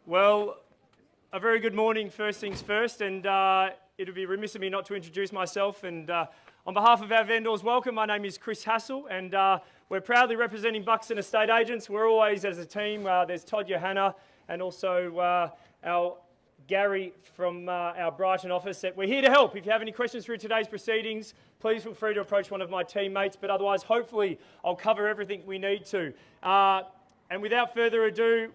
Well, a very good morning, first things first, and it would be remiss of me not to introduce myself. And on behalf of our vendors, welcome. My name is Chris Hassall, and we're proudly representing Buxton Estate Agents. We're always, as a team, there's Todd Johanna and also our Gary from our Brighton office. We're here to help. If you have any questions through today's proceedings, please feel free to approach one of my teammates, but otherwise, hopefully, I'll cover everything we need to. And without further ado,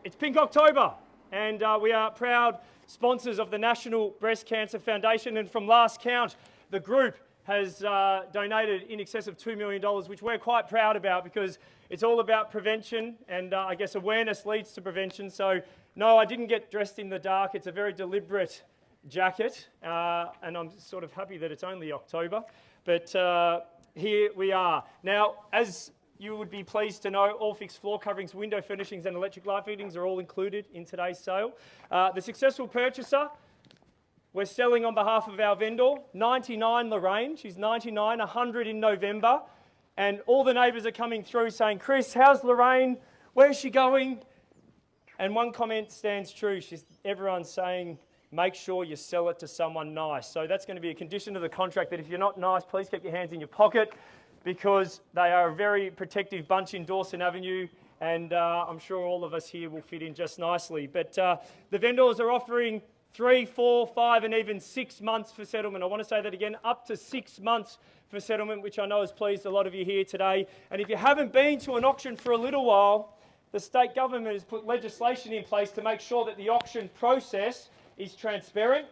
it's Pink October, and we are proud sponsors of the National Breast Cancer Foundation, and from last count, the group has donated in excess of $2 million, which we're quite proud about because it's all about prevention, and I guess awareness leads to prevention. So, no, I didn't get dressed in the dark. It's a very deliberate jacket, and I'm sort of happy that it's only October, but here we are. Now, as you would be pleased to know, all fixed floor coverings, window furnishings and electric light fittings are all included in today's sale. The successful purchaser, we're selling on behalf of our vendor, 99 Lorraine. She's 99, 100 in November. And all the neighbours are coming through saying, Chris, how's Lorraine? Where's she going? And one comment stands true. Everyone's saying, make sure you sell it to someone nice. So that's going to be a condition of the contract that if you're not nice, please keep your hands in your pocket, because they are a very protective bunch in Dawson Avenue, and I'm sure all of us here will fit in just nicely. But the vendors are offering 3, 4, 5 and even 6 months for settlement. I want to say that again, up to 6 months for settlement, which I know has pleased a lot of you here today. And if you haven't been to an auction for a little while, the state government has put legislation in place to make sure that the auction process is transparent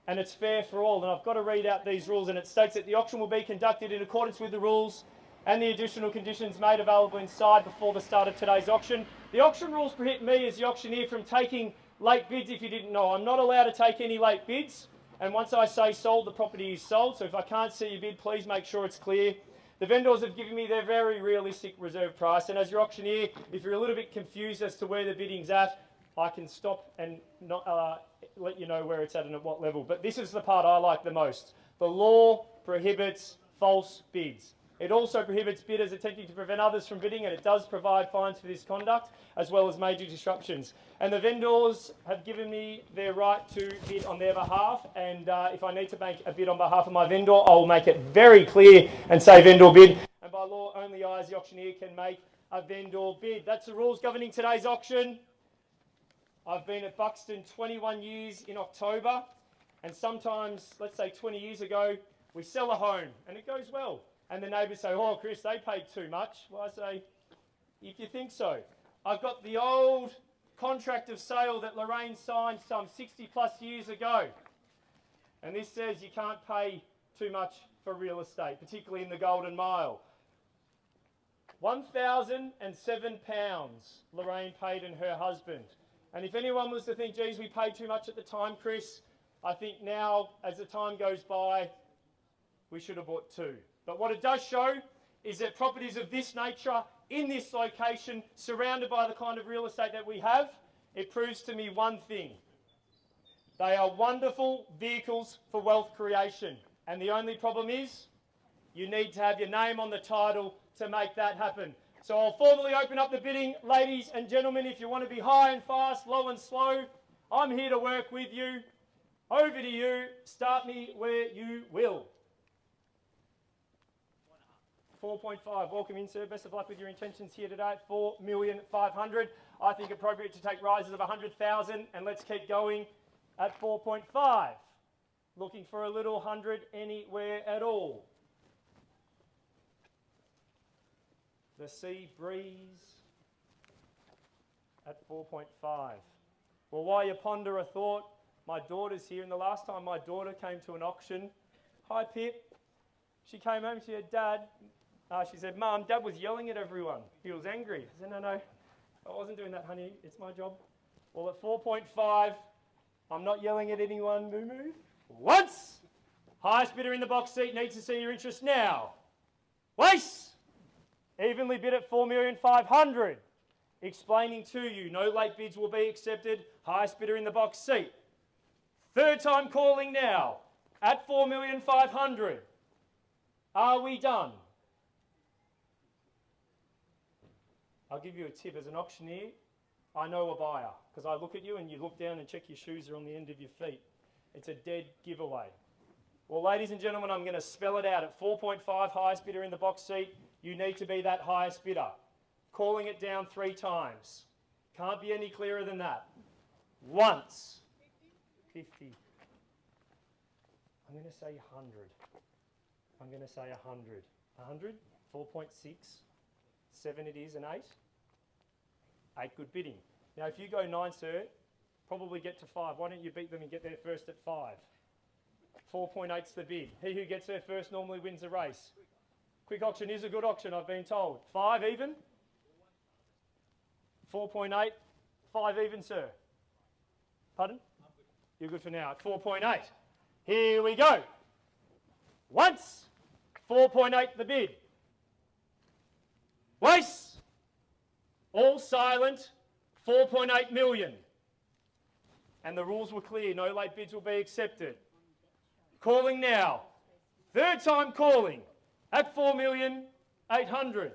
and it's fair for all. And I've got to read out these rules, and it states that the auction will be conducted in accordance with the rules and the additional conditions made available inside before the start of today's auction. The auction rules prohibit me as the auctioneer from taking late bids. If you didn't know, I'm not allowed to take any late bids, and once I say sold, the property is sold. So if I can't see your bid, please make sure it's clear. The vendors have given me their very realistic reserve price, and as your auctioneer, if you're a little bit confused as to where the bidding's at, I can stop and not let you know where it's at and at what level. But this is the part I like the most. The law prohibits false bids. It also prohibits bidders attempting to prevent others from bidding, and it does provide fines for this conduct, as well as major disruptions. And the vendors have given me their right to bid on their behalf, and if I need to make a bid on behalf of my vendor, I will make it very clear and say vendor bid. And by law, only I as the auctioneer can make a vendor bid. That's the rules governing today's auction. I've been at Buxton 21 years in October, and sometimes, let's say 20 years ago, we sell a home and it goes well. And the neighbours say, oh, Chris, they paid too much. Well, I say, if you think so. I've got the old contract of sale that Lorraine signed some 60 plus years ago. And this says you can't pay too much for real estate, particularly in the Golden Mile. £1,007 Lorraine paid and her husband. And if anyone was to think, geez, we paid too much at the time, Chris, I think now, as the time goes by, we should have bought 2. But what it does show is that properties of this nature, in this location, surrounded by the kind of real estate that we have, it proves to me one thing. They are wonderful vehicles for wealth creation. And the only problem is, you need to have your name on the title to make that happen. So I'll formally open up the bidding. Ladies and gentlemen, if you want to be high and fast, low and slow, I'm here to work with you. Over to you. Start me where you will. 4.5. Welcome in, sir. Best of luck with your intentions here today at 4,500,000. I think appropriate to take rises of 100,000, and let's keep going at 4.5. Looking for a little 100 anywhere at all. The sea breeze at 4.5. Well, while you ponder a thought, my daughter's here, and the last time my daughter came to an auction, hi Pip, she came home, she said, Dad, she said, Mum, Dad was yelling at everyone. He was angry. I said, no, I wasn't doing that, honey. It's my job. Well, at 4.5, I'm not yelling at anyone. Moo-moo. Once! Highest bidder in the box seat needs to see your interest now. Waste! Evenly bid at 4,500,000. Explaining to you, no late bids will be accepted. Highest bidder in the box seat. Third time calling now at 4,500,000. Are we done? I'll give you a tip as an auctioneer. I know a buyer because I look at you and you look down and check your shoes are on the end of your feet. It's a dead giveaway. Well, ladies and gentlemen, I'm going to spell it out. At 4.5, highest bidder in the box seat, you need to be that highest bidder. Calling it down 3 times. Can't be any clearer than that. Once. 50. I'm going to say 100. I'm going to say 100. 100, 4.6, 7 it is, and 8. 8 good bidding. Now, if you go 9, sir, probably get to 5. Why don't you beat them and get there first at 5? 4.8's the bid. He who gets there first normally wins the race. Quick auction is a good auction, I've been told. 5 even? 4.8, 5 even, sir. Pardon? You're good for now at 4.8. Here we go. Once, 4.8 the bid. Twice, all silent, 4.8 million. And the rules were clear, no late bids will be accepted. Calling now. 3rd time calling at 4,800,000.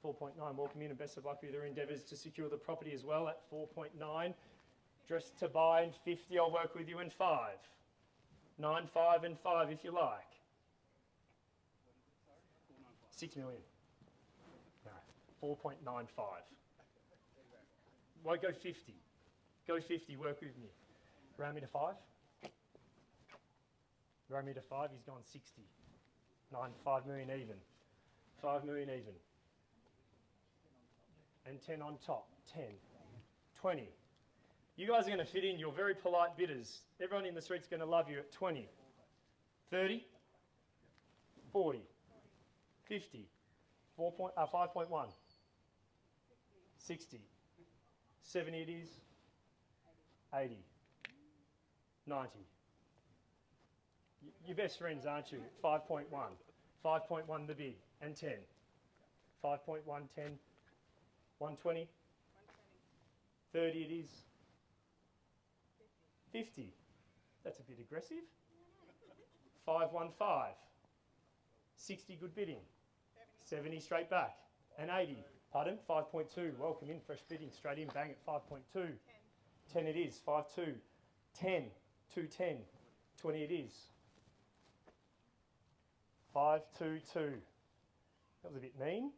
4.9, welcome in and best of luck with your endeavours to secure the property as well at 4.9. Dressed to buy in 50, I'll work with you in 5. 9, 5 and 5 if you like. 6 million. No, 4.95. Won't go 50. Go 50, work with me. Round me to 5. Round me to 5, he's gone 60. 5 million even. 5 million even. And 10 on top. 10. 20. You guys are going to fit in. You're very polite bidders. Everyone in the street's going to love you at 20. 30. 40. 50. 5.1. 60. 70 it is. 80. 90. Your best friends, aren't you? 5.1. 5.1 the bid. And 10. 5.1, 10. 120. 30 it is. 50. That's a bit aggressive. 515. 60 good bidding. 70 straight back. And 80. Pardon? 5.2. Welcome in. Fresh bidding. Straight in. Bang at 5.2. 10 it is. 5.2. 10. 210. 20 it is. 522. That was a bit mean.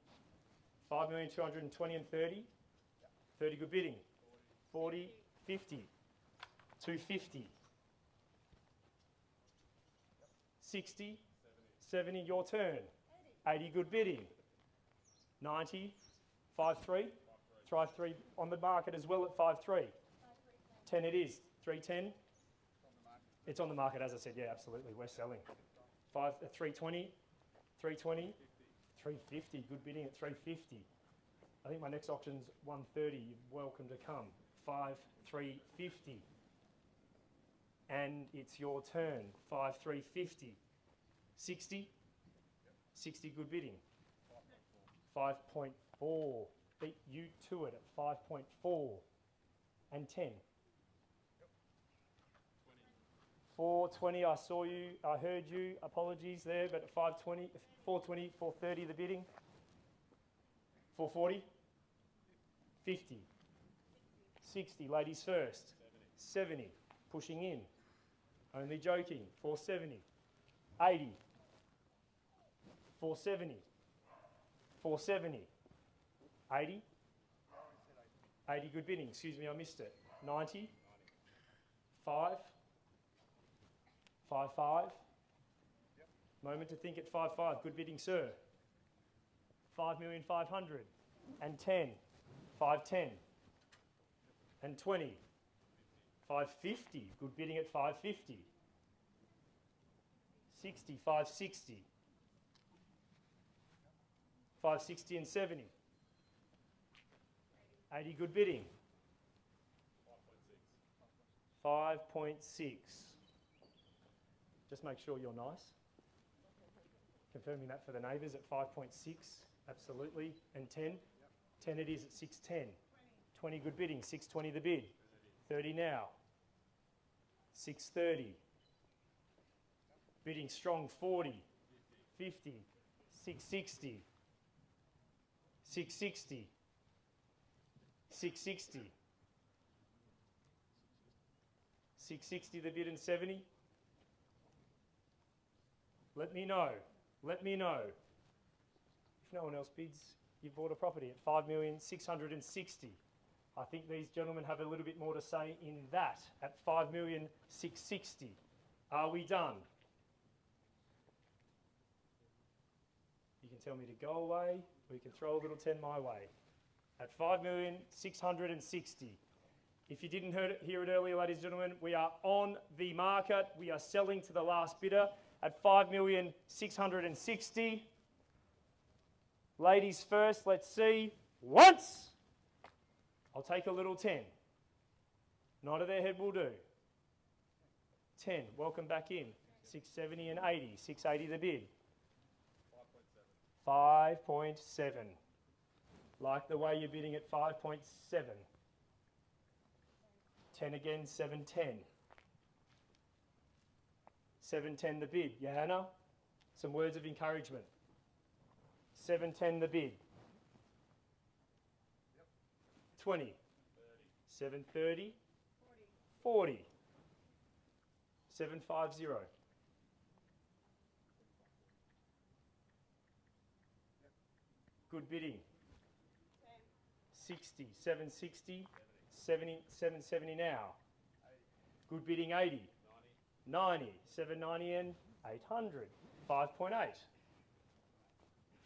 5,220,000 and 30. 30 good bidding. 40. 50. 250. 60. 70. Your turn. 80 good bidding. 90. 5.3. 5.3 on the market as well at 5.3. 10 it is. 310. It's on the market, as I said. Yeah, absolutely. We're selling. 320. 320. 350. Good bidding at 350. I think my next auction's 130. You're welcome to come. 350. And it's your turn. 350. 60. 60 good bidding. 5.4. Beat you to it at 5.4. And 10. 420, I saw you, I heard you, apologies there, but at 520, 420, 430 the bidding. 440. 50. 60, ladies first. 70, pushing in. Only joking. 470. 80. 470. 470. 80. 80 good bidding. Excuse me, I missed it. 90. 5. 5.5. Moment to think at 5.5. Good bidding, sir. 5,500,000. And 10. 5.10. And 20. 5.50. Good bidding at 5.50. 60. 5.60. 5.60 and 70. 80 good bidding. 5.6. Just make sure you're nice. Confirming that for the neighbours at 5.6. Absolutely. And 10. 10 it is at 6.10. 20 good bidding. 6.20 the bid. 30 now. 6.30. Bidding strong. 40. 50. 6.60. 6.60. 660. 660 the bid and 70. Let me know. Let me know. If no one else bids, you've bought a property at 5,660,000. I think these gentlemen have a little bit more to say in that at 5,660,000. Are we done? You can tell me to go away, or you can throw a little 10 my way. At 5,660,000. If you didn't hear it earlier, ladies and gentlemen, we are on the market. We are selling to the last bidder at 5,660,000. Ladies first, let's see. Once! I'll take a little 10. Nod of their head will do. 10, welcome back in. 670 and 80. 680 the bid. 5.7. Like the way you're bidding at 5.7. 10 again, 710. 710 the bid. Johanna, some words of encouragement. 710 the bid. 20. 730. 40. 750. Good bidding. 60. 760. 70, 770 now. Good bidding 80. 90. 790 and 800. 5.8.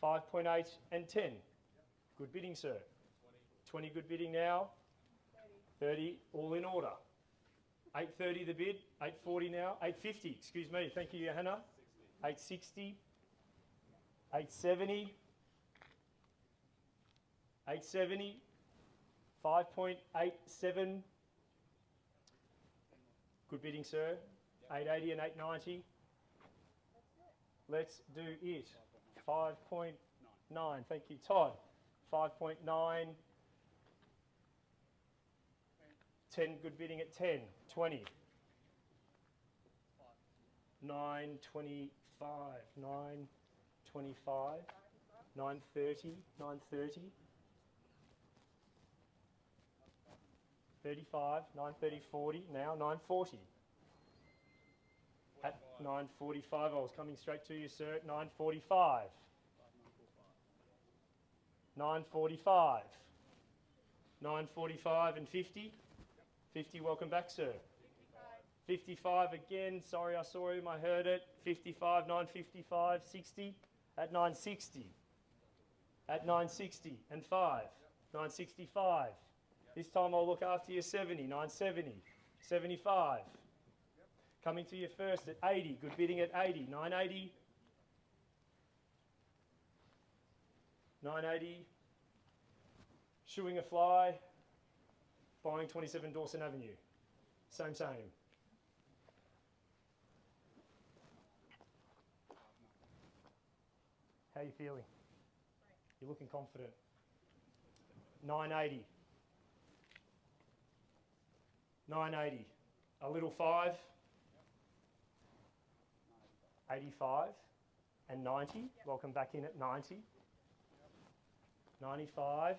5.8 and 10. Good bidding, sir. 20 good bidding now. 30 all in order. 830 the bid. 840 now. 850, excuse me. Thank you, Johanna. 860. 870. 870. 5.87. Good bidding, sir. 880 and 890. Let's do it. 5.9. Thank you, Todd. 5.9. 10 good bidding at 10. 20. 925. 925. 930. 930. 35, 930, 40, now 940. At 945, I was coming straight to you, sir, at 945. 945. 945 and 50. 50, welcome back, sir. 55 again, sorry I saw him, I heard it. 55, 955, 60, at 960. At 960 and 5. 965. This time I'll look after you 70, 970, 75. Coming to you first at 80, good bidding at 80, 980. 980. Shoeing a fly, buying 27 Dawson Avenue. Same. How are you feeling? You're looking confident. 980. 980. A little 5. 85 and 90. Welcome back in at 90. 95.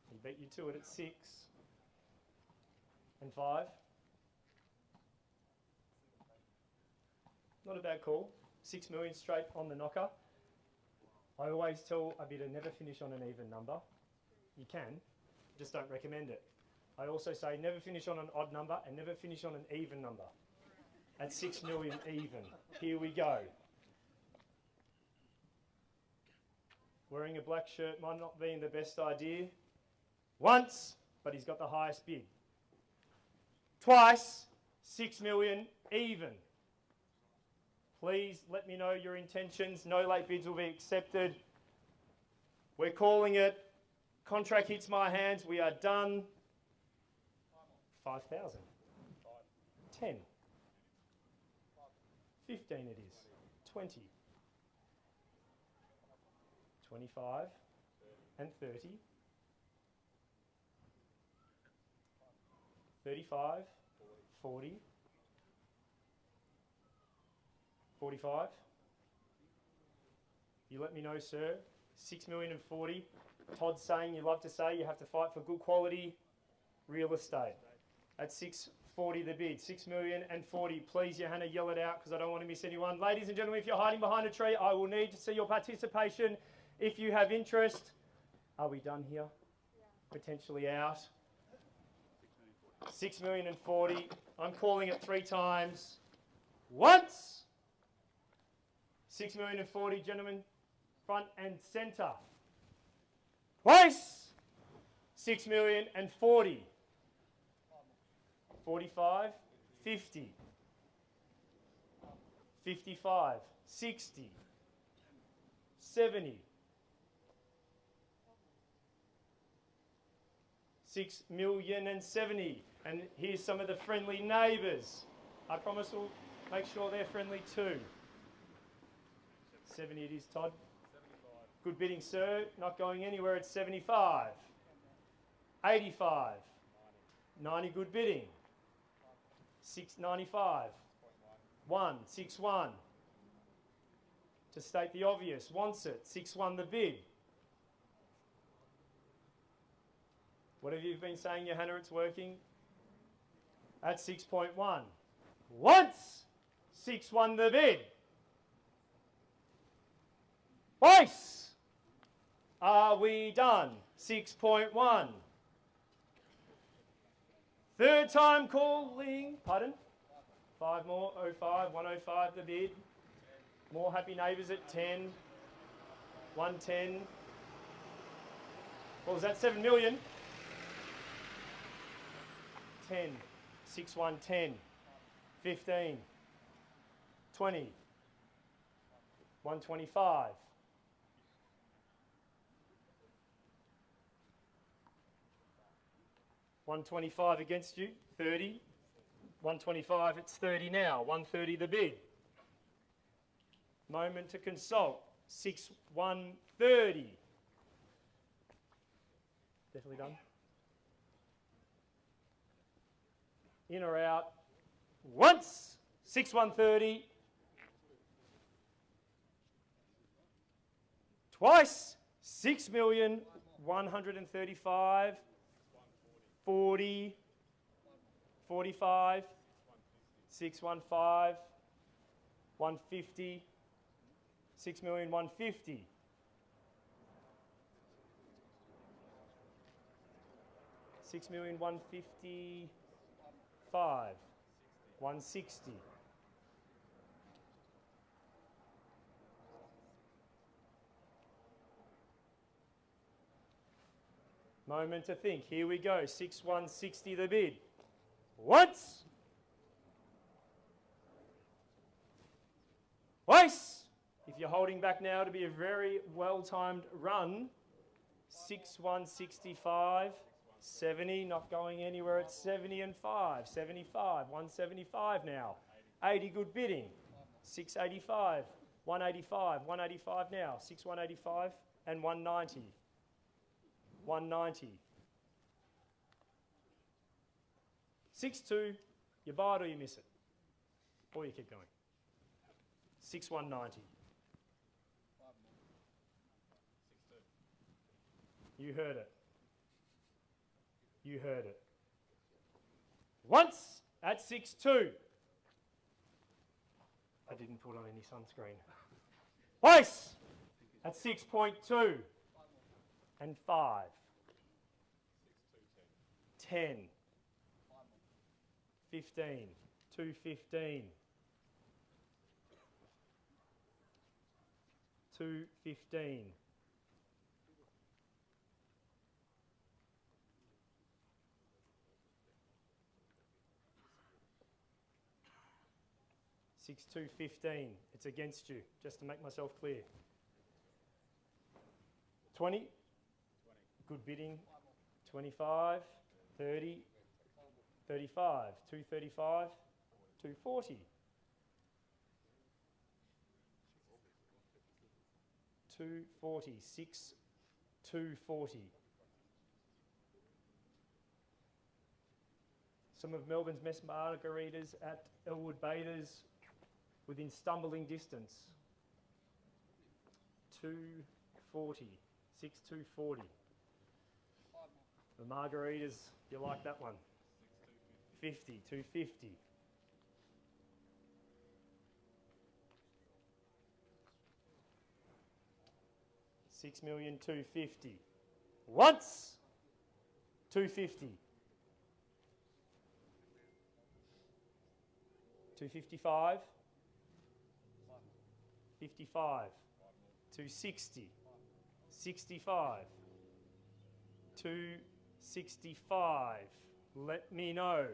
He beat you to it at 6. And 5. Not a bad call. 6 million straight on the knocker. I always tell a bidder never finish on an even number. You can, just don't recommend it. I also say never finish on an odd number and never finish on an even number. At 6 million even. Here we go. Wearing a black shirt might not be the best idea. Once, but he's got the highest bid. Twice, 6 million even. Please let me know your intentions. No late bids will be accepted. We're calling it. Contract hits my hands. We are done. 5,000. 10. 15 it is. 20. 25 and 30. 35, 40. 45. You let me know, sir. 6 million and 40. Todd's saying, you love to say, you have to fight for good quality real estate. At 640 the bid, 6,040,000. Please, Johanna, yell it out because I don't want to miss anyone. Ladies and gentlemen, if you're hiding behind a tree, I will need to see your participation. If you have interest, are we done here? Yeah. Potentially out. 6,040,000. I'm calling it 3 times. Once. 6,040,000, gentlemen, front and centre. Twice. 6,040,000. 45, 50, 55, 60, 70, 6,070,000. And here's some of the friendly neighbours. I promise we'll make sure they're friendly too. 70 it is, Todd. 75. Good bidding, sir. Not going anywhere at 75. 85. 90 good bidding. 695. 161. To state the obvious, wants it. 61 the bid. What have you been saying, Johanna? It's working. At 6.1. Once. 61 the bid. Twice. Are we done? 6.1. Third time calling. Pardon? 5 more. 05. 105 the bid. More happy neighbours at 10. 110. What was that? 7 million. 10. 6110. 15. 20. 125. 125 against you, 30. 125, it's 30 now. 130 the bid. Moment to consult. 6130. Definitely done. In or out. Once. 6130. Twice. 6,135,000. 40, 45, 615, 150, 6,150,000. 6,155,000. 160. Moment to think. Here we go. 6160 the bid. Once. Twice. If you're holding back now to be a very well-timed run. 6165. 70. Not going anywhere at 70 and 5. 75. 175 now. 80 good bidding. 685. 185. 185 now. 6185 and 190. 190. 62, you buy it or you miss it. Or you keep going. 6190. You heard it. You heard it. Once at 6.2. I didn't put on any sunscreen. Twice at 6.2. And 5. 10. 15. 215. 215. 6,215. It's against you, just to make myself clear. 20. Good bidding. 25. 30. 35. 235. 240. 240. 6. 240. Some of Melbourne's best margaritas at Elwood Bathers within stumbling distance. 240. 6,240. The margaritas, you like that one? 50, 250. $6,250,000. Once, 250. 255. 55. 260. 65. 265. Let me know.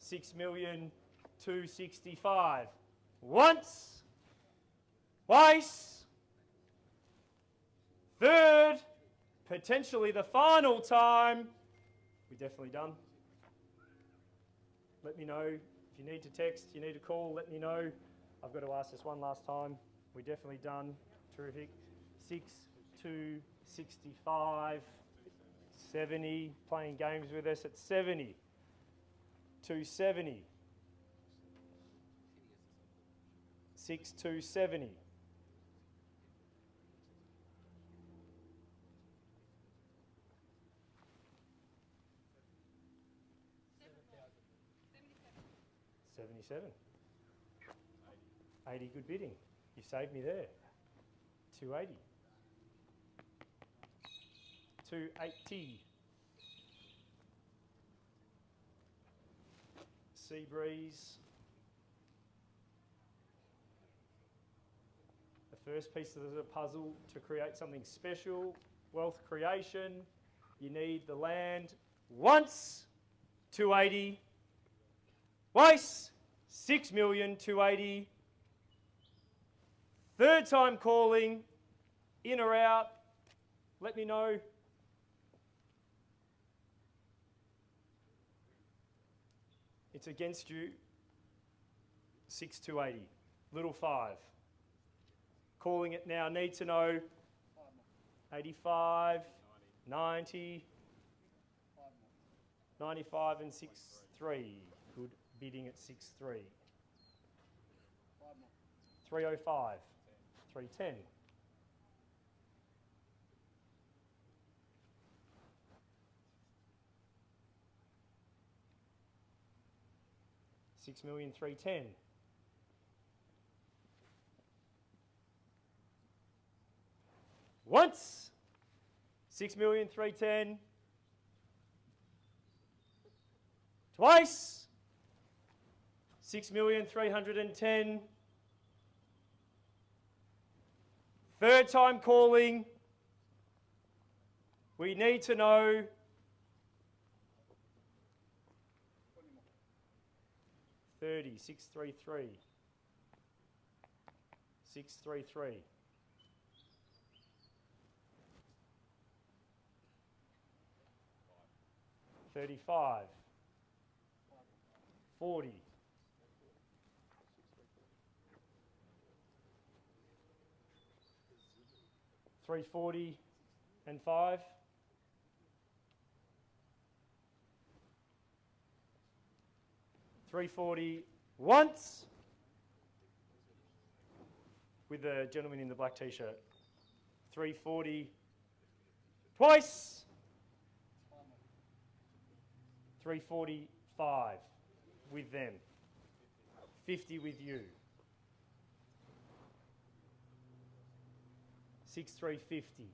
6,265,000. Once, twice, third, potentially the final time. We're definitely done. Let me know if you need to text, you need to call, let me know. I've got to ask this one last time. We're definitely done. Terrific. 6,265,000. 70, playing games with us at 70. 270. 6,270. 77. 80, good bidding. You saved me there. 280. 280. Sea breeze. The first piece of the puzzle to create something special. Wealth creation. You need the land. Once, 280. Twice, 6,280,000. Third time calling, in or out, let me know. It's against you. 6,280,000. Little 5. Calling it now, need to know. 85, 90, 95 and 6,3. Good bidding at 6,3. 305, 310. 6,310,000. Once, 6,310,000. Twice, 6,310,000. Third time calling. We need to know. 30, 633. 633. 35. 40. 340 and 5. 340 once with the gentleman in the black t-shirt. 340 twice. 345 with them. 50 with you. 6,350.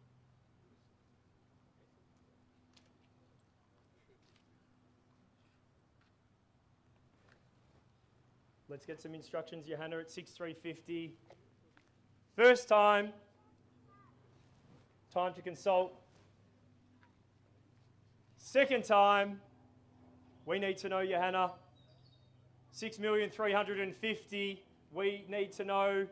Let's get some instructions, Johanna, at 6,350. First time. Time to consult. Second time. We need to know, Johanna. 6,350,000. We need to know.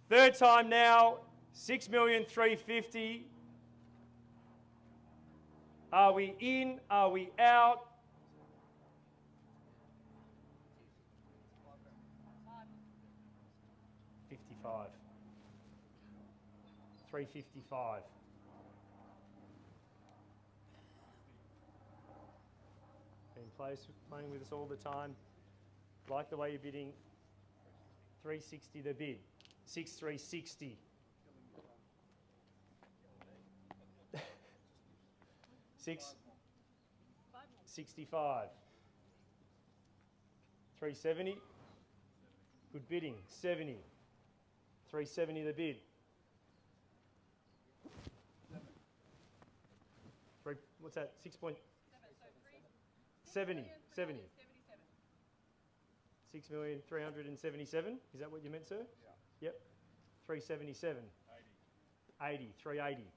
Third time now. 6,350,000. Are we in? Are we out? 55. 355. Playing with us all the time. Like the way you're bidding. 360 the bid. 6,360. 665. 370. Good bidding. 70. 370 the bid. What's that? 70. 6,377,000. Is that what you meant, sir? Yeah. Yep. 377. 80. 380.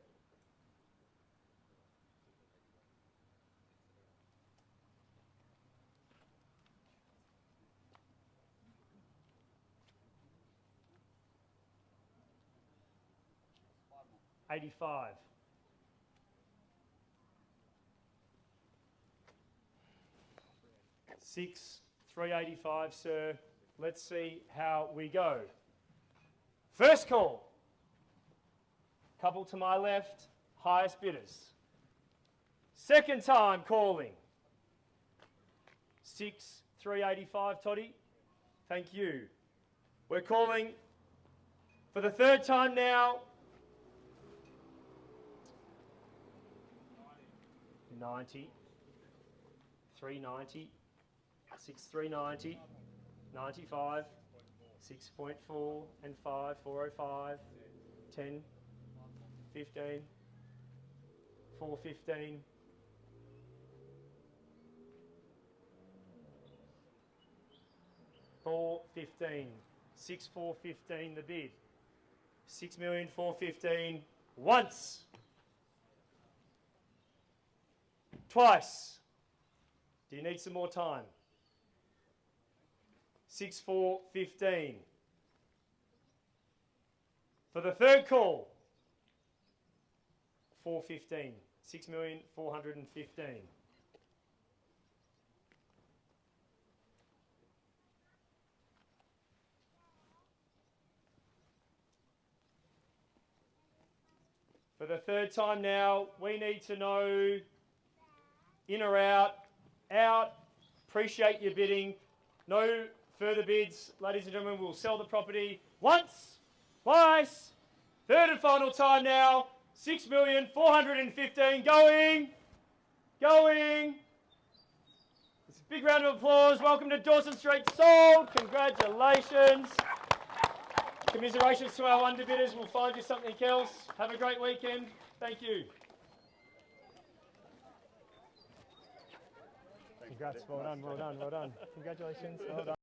$85. 385, sir. Let's see how we go. First call. Couple to my left, highest bidders. Second time calling. 385, Toddy. Thank you. We're calling for the third time now. 90. 390. 390. 95. 6.4 and 5. 405. 10. 15. 415. 415. 6,415 the bid. 6,415,000 once. Twice. Do you need some more time? 6,415. For the third call, 415. 6,415. For the third time now, we need to know in or out. Out. Appreciate your bidding. No further bids. Ladies and gentlemen, we'll sell the property once, twice, third and final time now. 6,415,000 going. Going. It's a big round of applause. Welcome to Dawson Street sold. Congratulations. Commiserations to our underbidders. We'll find you something else. Have a great weekend. Thank you. Congrats. Well done, well done, well done. Congratulations. Well done.